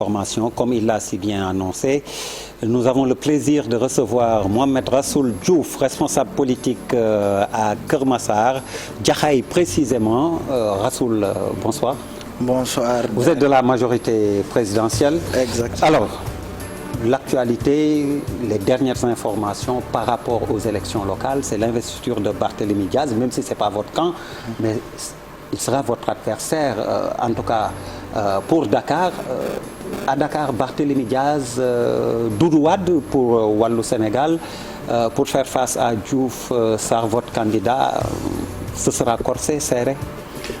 Formation, comme il l'a si bien annoncé, nous avons le plaisir de recevoir Mohamed Rassoul Diouf, responsable politique à Keur Massar, Jaxaay précisément. Rassoul, bonsoir. Bonsoir. Vous êtes de la majorité présidentielle. Exactement. Alors, l'actualité, les dernières informations par rapport aux élections locales, c'est l'investiture de Barthélémy Diaz, même si ce n'est pas votre camp, mais il sera votre adversaire, en tout cas pour Dakar. À Dakar, Barthélémy Diaz, Doudou Wade pour Wallu Sénégal, pour faire face à Diouf Sarr, votre candidat, ce sera corsé, serré?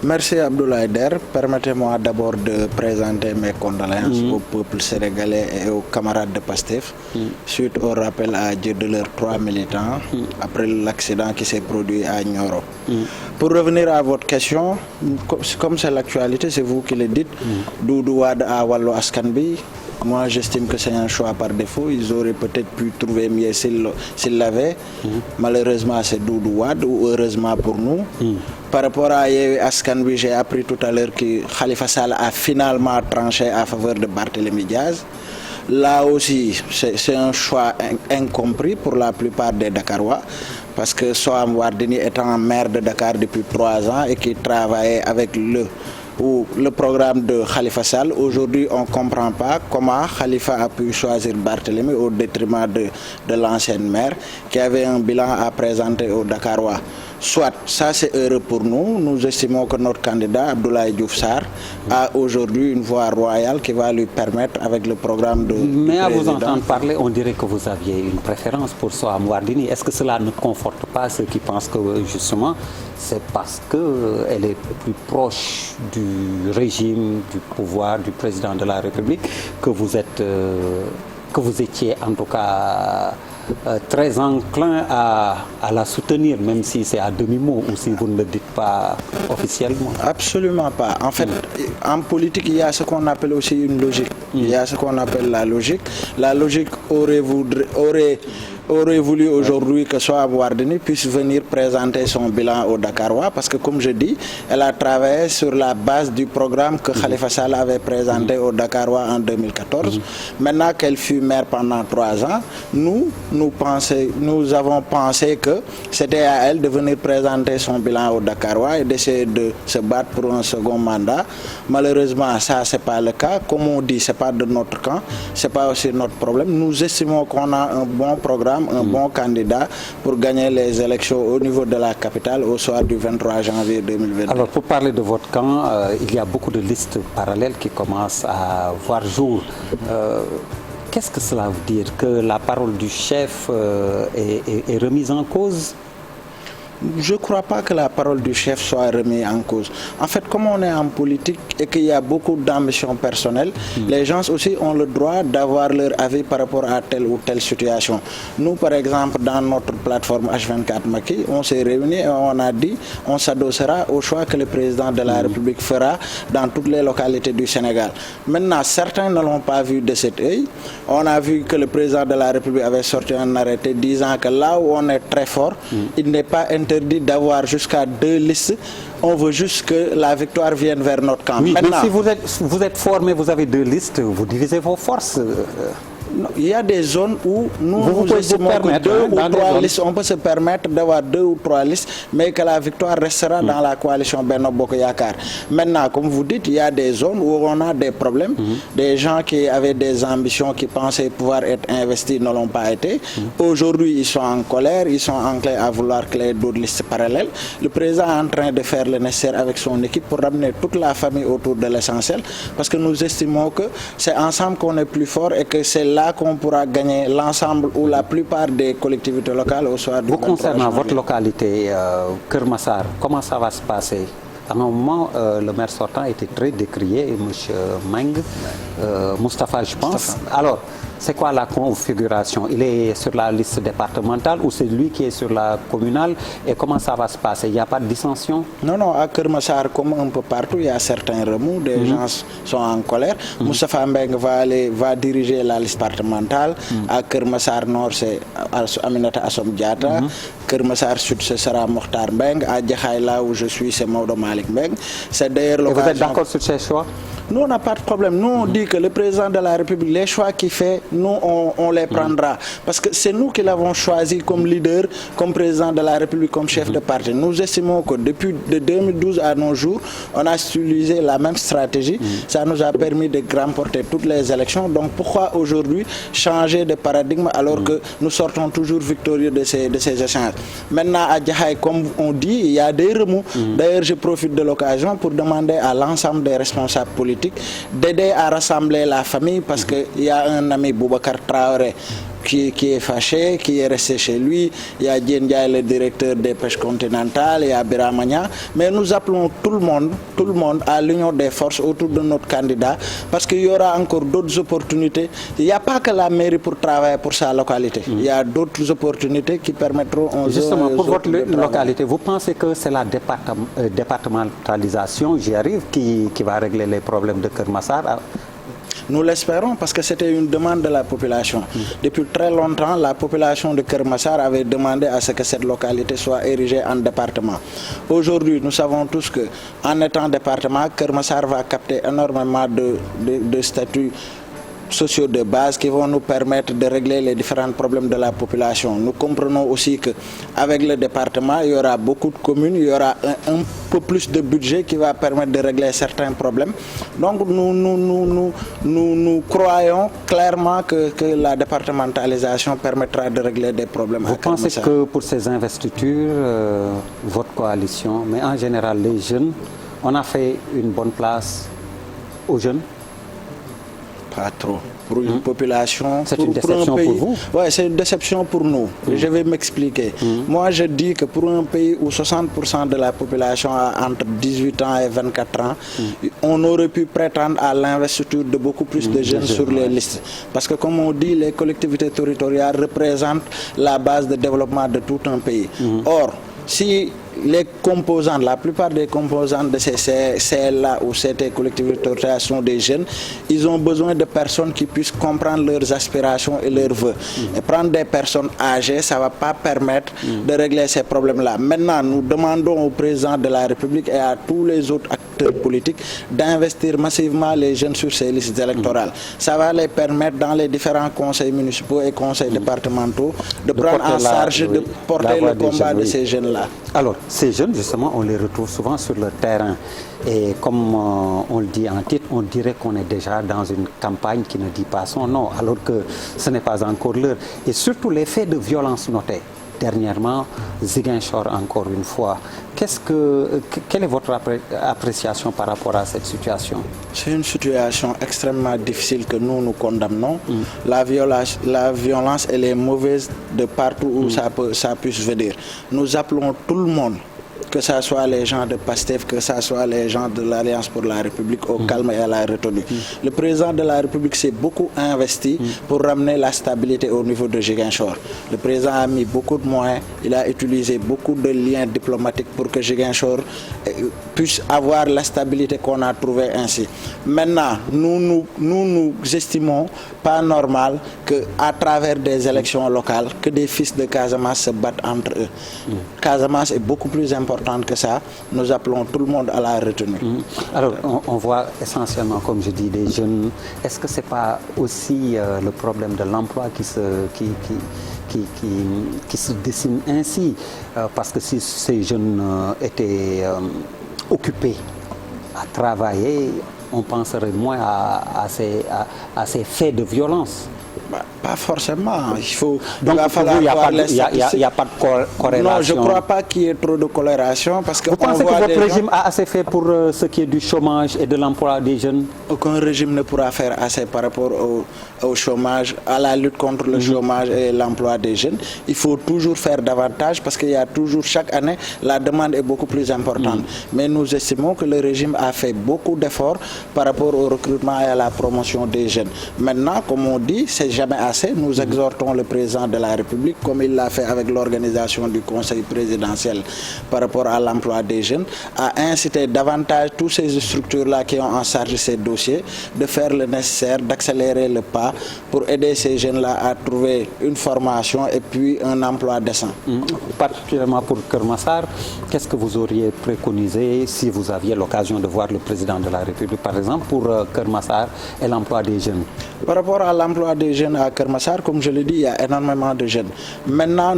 Merci Abdoulaye Der. Permettez-moi d'abord de présenter mes condoléances au peuple sénégalais et aux camarades de PASTEF suite au rappel à Dieu de leurs 3 militants après l'accident qui s'est produit à Nioro. Pour revenir à votre question, comme c'est l'actualité, c'est vous qui le dites, Doudou Wade à Wallu Askan Wi. Moi, j'estime que c'est un choix par défaut. Ils auraient peut-être pu trouver mieux s'ils l'avaient. Malheureusement, c'est Doudou Wade, ou heureusement pour nous. Par rapport à Yewwi Askan Wi, j'ai appris tout à l'heure que Khalifa Sall a finalement tranché à faveur de Barthélémy Diaz. Là aussi, c'est un choix incompris pour la plupart des Dakarois, parce que Soham Wardini étant maire de Dakar depuis 3 ans et qui travaillait avec le programme de Khalifa Sall, aujourd'hui on ne comprend pas comment Khalifa a pu choisir Barthélémy au détriment de l'ancienne maire qui avait un bilan à présenter aux Dakarois. Soit, ça c'est heureux pour nous. Nous estimons que notre candidat, Abdoulaye Diouf Sarr, a aujourd'hui une voie royale qui va lui permettre, avec le programme de... Mais à vous entendre parler, on dirait que vous aviez une préférence pour Soham Wardini. Est-ce que cela ne conforte pas ceux qui pensent que, justement, c'est parce qu'elle est plus proche du régime, du pouvoir, du président de la République, que vous étiez en tout cas... très enclin à la soutenir, même si c'est à demi-mot ou si vous ne le dites pas officiellement? Absolument pas. En fait, en politique, il y a ce qu'on appelle aussi une logique. Il y a ce qu'on appelle la logique. La logique aurait voulu aujourd'hui que Soham Wardini puisse venir présenter son bilan au Dakarois, parce que comme je dis, elle a travaillé sur la base du programme que Khalifa Sall avait présenté au Dakarois en 2014. Maintenant qu'elle fut maire pendant 3 ans, nous avons pensé que c'était à elle de venir présenter son bilan au Dakarois et d'essayer de se battre pour un second mandat. Malheureusement, ça c'est pas le cas. Comme on dit, c'est pas de notre camp, c'est pas aussi notre problème. Nous estimons qu'on a un bon programme, un bon candidat pour gagner les élections au niveau de la capitale au soir du 23 janvier 2022. Alors pour parler de votre camp, il y a beaucoup de listes parallèles qui commencent à voir jour. Qu'est-ce que cela veut dire? Que la parole du chef est remise en cause? Je ne crois pas que la parole du chef soit remise en cause. En fait, comme on est en politique et qu'il y a beaucoup d'ambitions personnelles, les gens aussi ont le droit d'avoir leur avis par rapport à telle ou telle situation. Nous, par exemple, dans notre plateforme H24 Macky, on s'est réunis et on a dit on s'adossera au choix que le président de la République fera dans toutes les localités du Sénégal. Maintenant, certains ne l'ont pas vu de cet œil. On a vu que le président de la République avait sorti un arrêté disant que là où on est très fort, il n'est pas interdit d'avoir jusqu'à 2 listes. On veut juste que la victoire vienne vers notre camp. Oui, maintenant, mais si vous êtes fort, mais vous avez 2 listes, vous divisez vos forces. Il y a des zones où nous estimons que 2 ou 3 listes, on peut se permettre d'avoir 2 ou 3 listes, mais que la victoire restera dans la coalition Benno Bokk Yakaar. Maintenant, comme vous dites, il y a des zones où on a des problèmes. Des gens qui avaient des ambitions, qui pensaient pouvoir être investis, ne l'ont pas été. Aujourd'hui, ils sont en colère, ils sont enclins à vouloir créer d'autres listes parallèles. Le président est en train de faire le nécessaire avec son équipe pour ramener toute la famille autour de l'essentiel, parce que nous estimons que c'est ensemble qu'on est plus fort et que c'est là qu'on pourra gagner l'ensemble ou la plupart des collectivités locales au soir du 23 janvier. Concernant votre localité, Keur Massar, comment ça va se passer? À un moment, le maire sortant était très décrié, M. Meng, Moustapha, je pense. Alors, c'est quoi la configuration? Il est sur la liste départementale ou c'est lui qui est sur la communale? Et comment ça va se passer? Il n'y a pas de dissension? Non, non, à Keur Massar, comme un peu partout, il y a certains remous, des gens sont en colère. Moustapha Mbeng va diriger la liste départementale. À Keur Massar Nord, c'est Aminata Assom Diatta. Keur Massar Sud, ce sera Mokhtar Mbeng. À Jaxaay, là où je suis, c'est Maodo Malick Mbeng. C'est d'ailleurs l'occasion... Et vous êtes d'accord sur ces choix? Nous, on n'a pas de problème. Nous, on dit que le président de la République, les choix qu'il fait, nous, on les prendra. Parce que c'est nous qui l'avons choisi comme leader, comme président de la République, comme chef de parti. Nous estimons que depuis de 2012 à nos jours, on a utilisé la même stratégie. Ça nous a permis de remporter toutes les élections. Donc, pourquoi aujourd'hui changer de paradigme alors que nous sortons toujours victorieux de ces échanges? Maintenant, à Jaxaay, comme on dit, il y a des remous. D'ailleurs, je profite de l'occasion pour demander à l'ensemble des responsables politiques d'aider à rassembler la famille parce qu'il y a un ami, Boubacar Traoré, qui est fâché, qui est resté chez lui. Il y a Diène Ndiaye, le directeur des pêches continentales, il y a Biramania. Mais nous appelons tout le monde à l'union des forces autour de notre candidat parce qu'il y aura encore d'autres opportunités. Il n'y a pas que la mairie pour travailler pour sa localité. Il y a d'autres opportunités qui permettront... Justement, pour votre localité, vous pensez que c'est la départementalisation, j'y arrive, qui va régler les problèmes de Keur Massar? Nous l'espérons parce que c'était une demande de la population. Depuis très longtemps, la population de Keur Massar avait demandé à ce que cette localité soit érigée en département. Aujourd'hui, nous savons tous qu'en étant département, Keur Massar va capter énormément de statuts sociaux de base qui vont nous permettre de régler les différents problèmes de la population. Nous comprenons aussi qu'avec le département, il y aura beaucoup de communes, il y aura un peu plus de budget qui va permettre de régler certains problèmes. Donc nous croyons clairement que la départementalisation permettra de régler des problèmes. Vous pensez que pour ces investitures, votre coalition, mais en général les jeunes, on a fait une bonne place aux jeunes? Pas trop. Pour une population... C'est une déception pour vous? Oui, c'est une déception pour nous. Je vais m'expliquer. Moi, je dis que pour un pays où 60% de la population a entre 18 ans et 24 ans, on aurait pu prétendre à l'investiture de beaucoup plus de jeunes sur les listes. Parce que, comme on dit, les collectivités territoriales représentent la base de développement de tout un pays. Or, si les composants, la plupart des composants de ces CLA ou CT collectivités territoriales sont des jeunes, ils ont besoin de personnes qui puissent comprendre leurs aspirations et leurs vœux. Et prendre des personnes âgées, ça ne va pas permettre de régler ces problèmes-là. Maintenant, nous demandons au président de la République et à tous les autres acteurs politiques d'investir massivement les jeunes sur ces listes électorales. Ça va les permettre dans les différents conseils municipaux et conseils départementaux de prendre en charge, de porter le combat de ces jeunes-là. Alors, ces jeunes, justement, on les retrouve souvent sur le terrain. Et comme on le dit en titre, on dirait qu'on est déjà dans une campagne qui ne dit pas son nom, alors que ce n'est pas encore l'heure. Et surtout les faits de violence notés. Dernièrement, Ziguinchor, encore une fois. Quelle est votre appréciation par rapport à cette situation? C'est une situation extrêmement difficile que nous condamnons. La violence, elle est mauvaise de partout où ça puisse venir. Nous appelons tout le monde, que ce soit les gens de PASTEF, que ce soit les gens de l'Alliance pour la République, au calme et à la retenue. Le président de la République s'est beaucoup investi pour ramener la stabilité au niveau de Ziguinchor. Le président a mis beaucoup de moyens, il a utilisé beaucoup de liens diplomatiques pour que Ziguinchor puisse avoir la stabilité qu'on a trouvée ainsi. Maintenant, nous estimons pas normal qu'à travers des élections locales, que des fils de Casamance se battent entre eux. Casamance est beaucoup plus important que ça. Nous appelons tout le monde à la retenue. Alors, on voit essentiellement, comme je dis, des jeunes. Est-ce que ce n'est pas aussi le problème de l'emploi qui se dessine ainsi? Parce que si ces jeunes étaient occupés à travailler, on penserait moins à ces faits de violence. Pas forcément. Il faut. Donc, il n'y a pas de corrélation. Non, je ne crois pas qu'il y ait trop de corrélation. Parce que vous pensez que votre régime a assez fait pour ce qui est du chômage et de l'emploi des jeunes? Aucun régime ne pourra faire assez par rapport au chômage, à la lutte contre le chômage et l'emploi des jeunes. Il faut toujours faire davantage parce qu'il y a toujours, chaque année, la demande est beaucoup plus importante. Mais nous estimons que le régime a fait beaucoup d'efforts par rapport au recrutement et à la promotion des jeunes. Maintenant, comme on dit, ces jamais assez. Nous exhortons le président de la République, comme il l'a fait avec l'organisation du Conseil présidentiel par rapport à l'emploi des jeunes, à inciter davantage toutes ces structures-là qui ont en charge ces dossiers de faire le nécessaire, d'accélérer le pas pour aider ces jeunes-là à trouver une formation et puis un emploi décent. Particulièrement pour Keur Massar, qu'est-ce que vous auriez préconisé si vous aviez l'occasion de voir le président de la République, par exemple, pour Keur Massar et l'emploi des jeunes? Par rapport à l'emploi des jeunes à Keur Massar, comme je l'ai dit, il y a énormément de jeunes. Maintenant,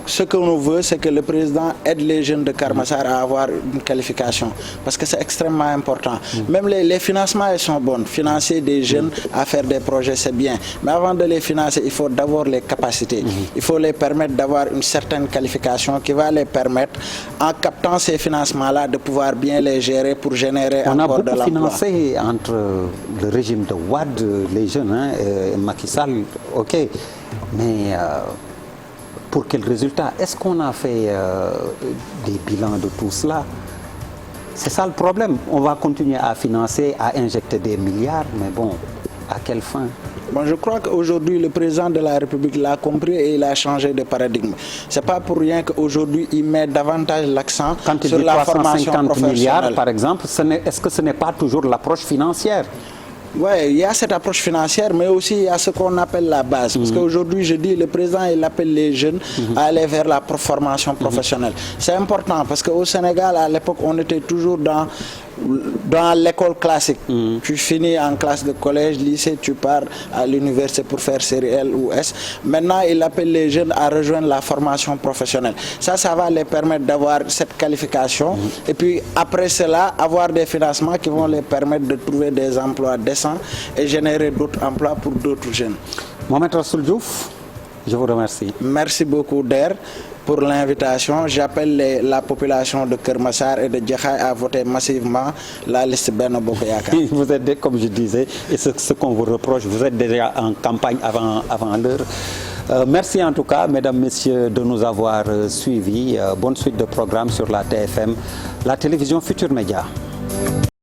ce que nous veut, c'est que le président aide les jeunes de Keur Massar à avoir une qualification, parce que c'est extrêmement important. Même les financements, ils sont bons. Financer des jeunes à faire des projets, c'est bien. Mais avant de les financer, il faut d'abord les capacités. Il faut les permettre d'avoir une certaine qualification qui va les permettre, en captant ces financements-là, de pouvoir bien les gérer pour générer encore de l'emploi. On a beaucoup financé entre le régime de Wade, les jeunes, hein, et Macky Sall, ok. Mais pour quel résultat? Est-ce qu'on a fait des bilans de tout cela? C'est ça le problème. On va continuer à financer, à injecter des milliards, mais bon, à quelle fin? Bon, je crois qu'aujourd'hui, le président de la République l'a compris et il a changé de paradigme. Ce n'est pas pour rien qu'aujourd'hui, il met davantage l'accent sur la formation professionnelle. 350 milliards, par exemple, est-ce que ce n'est pas toujours l'approche financière? Oui, il y a cette approche financière, mais aussi il y a ce qu'on appelle la base. Parce qu'aujourd'hui, je dis, le président, il appelle les jeunes à aller vers la formation professionnelle. C'est important parce qu'au Sénégal, à l'époque, on était toujours dans l'école classique. Tu finis en classe de collège, lycée, tu pars à l'université pour faire série L ou S. Maintenant, il appelle les jeunes à rejoindre la formation professionnelle. Ça va les permettre d'avoir cette qualification. Et puis, après cela, avoir des financements qui vont les permettre de trouver des emplois décents et générer d'autres emplois pour d'autres jeunes. Mohamed Rassoul Diouf, je vous remercie. Merci beaucoup, Der, pour l'invitation. J'appelle la population de Keur Massar et de Jaxaay à voter massivement la liste Benno Bokk Yaakaar. Vous êtes, comme je disais, et ce qu'on vous reproche, vous êtes déjà en campagne avant l'heure. Merci en tout cas, mesdames, messieurs, de nous avoir suivis. Bonne suite de programmes sur la TFM, la télévision Futur Média.